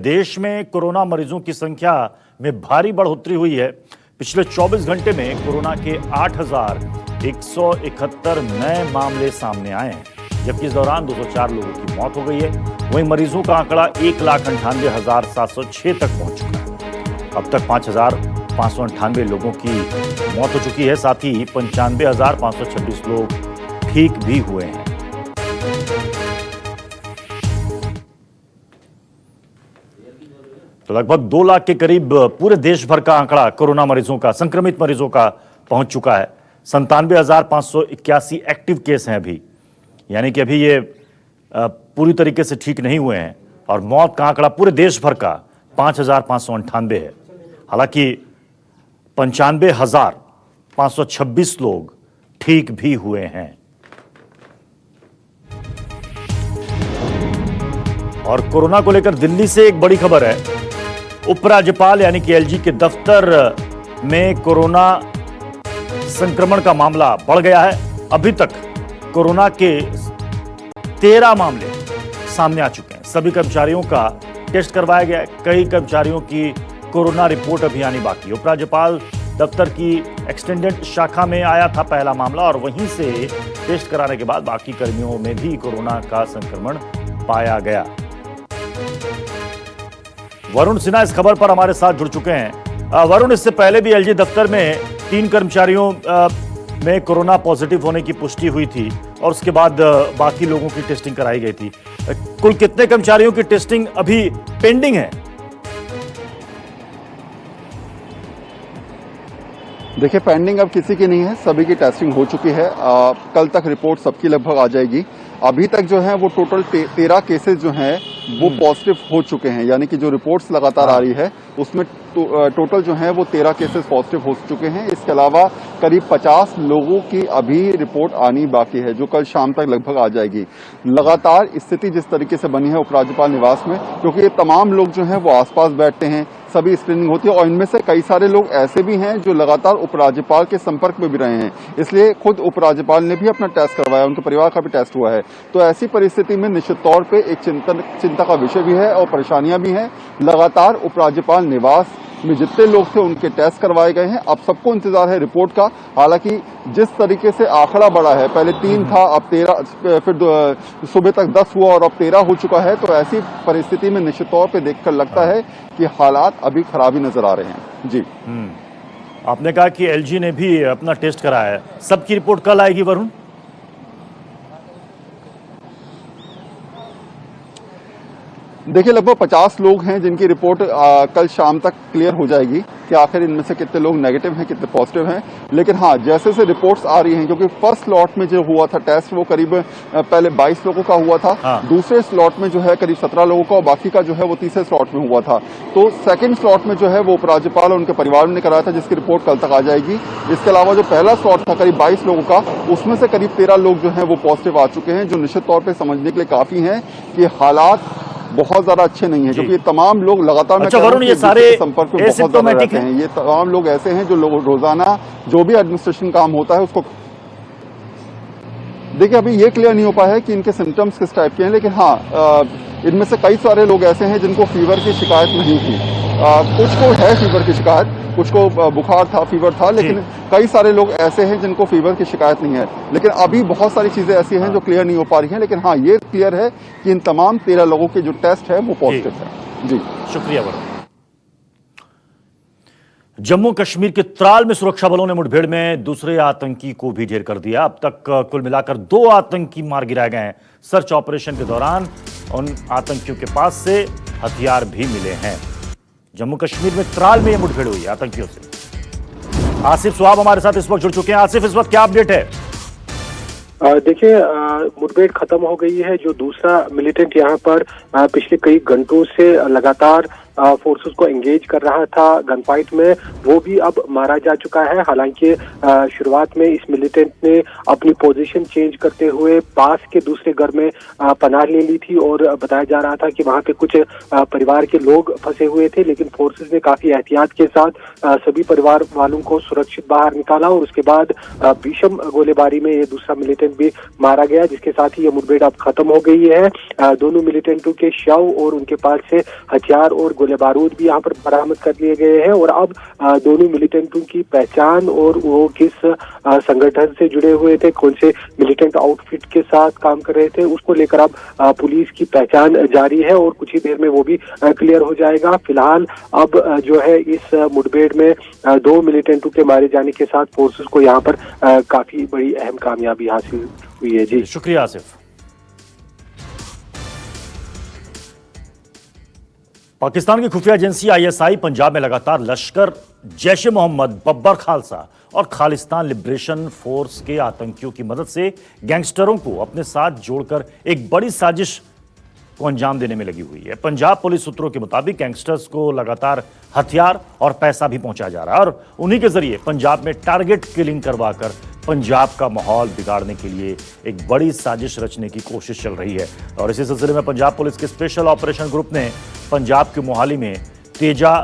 देश में कोरोना मरीजों की संख्या में भारी बढ़ोतरी हुई है। पिछले 24 घंटे में कोरोना के 8,171 नए मामले सामने आए हैं, जबकि इस दौरान 204 लोगों की मौत हो गई है। वहीं मरीजों का आंकड़ा 1,98,706 तक पहुंच चुका है। अब तक 5,598 लोगों की मौत हो चुकी है। साथ ही 95,526 लोग ठीक भी हुए हैं। तो लगभग 2 लाख के करीब पूरे देश भर का आंकड़ा कोरोना मरीजों का, संक्रमित मरीजों का पहुंच चुका है। 97,581 एक्टिव केस हैं अभी, यानी कि अभी ये पूरी तरीके से ठीक नहीं हुए हैं। और मौत का आंकड़ा पूरे देश भर का 5,598 है। हालांकि 95,526 लोग ठीक भी हुए हैं। और कोरोना को लेकर दिल्ली से एक बड़ी खबर है। उपराज्यपाल यानी कि एलजी के दफ्तर में कोरोना संक्रमण का मामला बढ़ गया है। अभी तक कोरोना के 13 मामले सामने आ चुके हैं। सभी कर्मचारियों का टेस्ट करवाया गया है। कई कर्मचारियों की कोरोना रिपोर्ट अभी आनी बाकी है। उपराज्यपाल दफ्तर की एक्सटेंडेड शाखा में आया था पहला मामला, और वहीं से टेस्ट कराने के बाद बाकी कर्मियों में भी कोरोना का संक्रमण पाया गया। वरुण सिन्हा इस खबर पर हमारे साथ जुड़ चुके हैं। वरुण, इससे पहले भी एलजी दफ्तर में 3 कर्मचारियों में कोरोना पॉजिटिव होने की पुष्टि हुई थी, और उसके बाद बाकी लोगों की टेस्टिंग कराई गई थी। कुल कितने कर्मचारियों की टेस्टिंग अभी पेंडिंग है? देखिए, पेंडिंग अब किसी की नहीं है, सभी की टेस्टिंग हो चुकी है। कल तक रिपोर्ट सबकी लगभग आ जाएगी। अभी तक जो है वो टोटल 13 केसेस जो हैं वो पॉजिटिव हो चुके हैं, यानी कि जो रिपोर्ट्स लगातार आ रही है उसमें टोटल जो है वो 13 केसेस पॉजिटिव हो चुके हैं। इसके अलावा करीब 50 लोगों की अभी रिपोर्ट आनी बाकी है, जो कल शाम तक लगभग आ जाएगी। लगातार स्थिति जिस तरीके से बनी है उपराज्यपाल निवास में, क्योंकि ये तमाम लोग जो हैं वो आसपास बैठते हैं, सभी स्क्रीनिंग होती है, और इनमें से कई सारे लोग ऐसे भी हैं जो लगातार उपराज्यपाल के संपर्क में भी रहे हैं। इसलिए खुद उपराज्यपाल ने भी अपना टेस्ट करवाया, उनके परिवार का भी टेस्ट हुआ है। तो ऐसी परिस्थिति में निश्चित तौर पे एक चिंता का विषय भी है और परेशानियां भी हैं। लगातार उपराज्यपाल निवास में जितने लोग थे उनके टेस्ट करवाए गए हैं। अब सबको इंतजार है रिपोर्ट का। हालांकि जिस तरीके से आंकड़ा बढ़ा है, पहले 3 था, अब 13, फिर सुबह तक 10 हुआ और अब 13 हो चुका है, तो ऐसी परिस्थिति में निश्चित तौर पे देखकर लगता है कि हालात अभी खराब ही नजर आ रहे हैं। जी, आपने कहा कि एलजी ने भी अपना टेस्ट कराया है। सबकी रिपोर्ट कल आएगी वरुण? देखिए, लगभग 50 लोग हैं जिनकी रिपोर्ट कल शाम तक क्लियर हो जाएगी कि आखिर इनमें से कितने लोग नेगेटिव हैं, कितने पॉजिटिव हैं। लेकिन हाँ, जैसे से रिपोर्ट्स आ रही हैं, क्योंकि फर्स्ट लॉट में जो हुआ था टेस्ट वो करीब पहले 22 लोगों का हुआ था। दूसरे स्लॉट में जो है करीब 17 लोगों का, और बाकी का जो है वो तीसरे स्लॉट में हुआ था। तो सेकंड स्लॉट में जो है वो उपराज्यपाल और उनके परिवार ने कराया था, जिसकी रिपोर्ट कल तक आ जाएगी। इसके अलावा जो पहला स्लॉट था करीब 22 लोगों का, उसमें से करीब 13 लोग जो है वो पॉजिटिव आ चुके हैं, जो निश्चित तौर पर समझने के लिए काफी है कि हालात बहुत ज्यादा अच्छे नहीं है, क्योंकि तमाम लोग लगातार वरुण, ये सारे संपर्क में बहुत ज्यादा रहते हैं। ये तमाम लोग ऐसे हैं जो लोग रोजाना जो भी एडमिनिस्ट्रेशन काम होता है उसको, देखिए अभी ये क्लियर नहीं हो पाया है कि इनके सिम्टम्स किस टाइप के हैं। लेकिन हाँ, इनमें से कई सारे लोग ऐसे हैं जिनको फीवर की शिकायत नहीं थी। कुछ को है फीवर की शिकायत, कुछ को बुखार था, फीवर था, लेकिन कई सारे लोग ऐसे हैं जिनको फीवर की शिकायत नहीं है। लेकिन अभी बहुत सारी चीजें ऐसी हैं जो क्लियर नहीं हो पा रही हैं। लेकिन हाँ, ये क्लियर है कि इन तमाम 13 लोगों के जो टेस्ट है वो पॉजिटिव है। जी, शुक्रिया वरुण। जम्मू कश्मीर के त्राल में सुरक्षा बलों ने मुठभेड़ में दूसरे आतंकी को भी ढेर कर दिया। अब तक कुल मिलाकर 2 आतंकी मार गिराए गए हैं। सर्च ऑपरेशन के दौरान उन आतंकियों के पास से हथियार भी मिले हैं। जम्मू कश्मीर में त्राल में यह मुठभेड़ हुई है आतंकियों से। आसिफ सुहाब हमारे साथ इस वक्त जुड़ चुके हैं। आसिफ, इस वक्त क्या अपडेट है? देखिए, मुठभेड़ खत्म हो गई है। जो दूसरा मिलिटेंट यहाँ पर पिछले कई घंटों से लगातार फोर्सेस को एंगेज कर रहा था गन फाइट में, वो भी अब मारा जा चुका है। हालांकि शुरुआत में इस मिलिटेंट ने अपनी पोजीशन चेंज करते हुए पास के दूसरे घर में पनाह ले ली थी और बताया जा रहा था कि वहां पे कुछ परिवार के लोग फंसे हुए थे, लेकिन फोर्सेस ने काफी एहतियात के साथ सभी परिवार वालों को सुरक्षित बाहर निकाला और उसके बाद भीषण गोलीबारी में ये दूसरा मिलिटेंट भी मारा गया, जिसके साथ ही ये मुठभेड़ अब खत्म हो गई है। दोनों मिलिटेंटों के शव और उनके पास से हथियार और गोले बारूद भी यहाँ पर बरामद कर लिए गए हैं और अब दोनों मिलिटेंटों की पहचान और वो किस संगठन से जुड़े हुए थे, कौन से मिलिटेंट आउटफिट के साथ काम कर रहे थे, उसको लेकर अब पुलिस की पहचान जारी है और कुछ ही देर में वो भी क्लियर हो जाएगा। फिलहाल अब जो है इस मुठभेड़ में दो मिलिटेंटों के मारे जाने के साथ फोर्सेस को यहाँ पर काफी बड़ी अहम कामयाबी हासिल हुई है। जी शुक्रिया आसिफ। पाकिस्तान की खुफिया एजेंसी आईएसआई पंजाब में लगातार लश्कर, जैश ए मोहम्मद, बब्बर खालसा और खालिस्तान लिबरेशन फोर्स के आतंकियों की मदद से गैंगस्टरों को अपने साथ जोड़कर एक बड़ी साजिश को अंजाम देने में लगी हुई है। पंजाब पुलिस सूत्रों के मुताबिक गैंगस्टर्स को लगातार हथियार और पैसा भी पहुंचाया जा रहा है और उन्हीं के जरिए पंजाब में टारगेट किलिंग करवाकर पंजाब का माहौल बिगाड़ने के लिए एक बड़ी साजिश रचने की कोशिश चल रही है। और इसी सिलसिले में पंजाब पुलिस के स्पेशल ऑपरेशन ग्रुप ने पंजाब के मोहाली में तेजा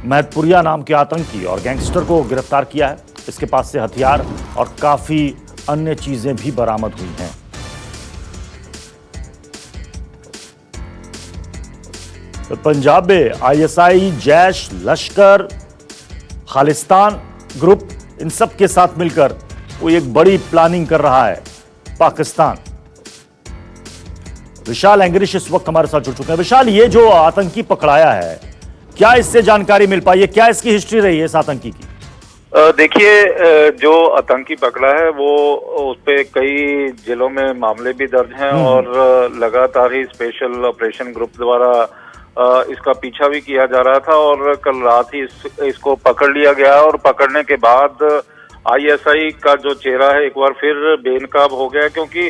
महतपुरिया नाम के आतंकी और गैंगस्टर को गिरफ्तार किया है। इसके पास से हथियार और काफी अन्य चीजें भी बरामद हुई हैं। तो पंजाब में आईएसआई, जैश, लश्कर, खालिस्तान ग्रुप, इन सब के साथ मिलकर वो एक बड़ी प्लानिंग कर रहा है पाकिस्तान। विशाल एंगरिश इस वक्त हमारे साथ जुड़ चुके हैं। विशाल, ये जो आतंकी पकड़ाया है, क्या इससे जानकारी मिल पाई है? क्या इसकी हिस्ट्री रही है इस आतंकी की? देखिए, जो आतंकी पकड़ा है वो उस पे कई जिलों में मामले भी दर्ज हैं और लगातार ही स्पेशल ऑपरेशन ग्रुप द्वारा इसका पीछा भी किया जा रहा था और कल रात ही इसको पकड़ लिया गया और पकड़ने के बाद आईएसआई का जो चेहरा है एक बार फिर बेनकाब हो गया, क्योंकि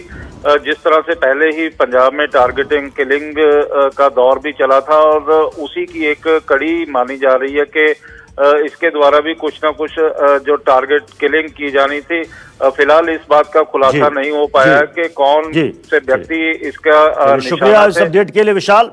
जिस तरह से पहले ही पंजाब में टारगेटिंग किलिंग का दौर भी चला था और उसी की एक कड़ी मानी जा रही है कि इसके द्वारा भी कुछ ना कुछ जो टारगेट किलिंग की जानी थी। फिलहाल इस बात का खुलासा नहीं हो पाया कि कौन से व्यक्ति इसका शुक्रिया इस अपडेट के लिए विशाल।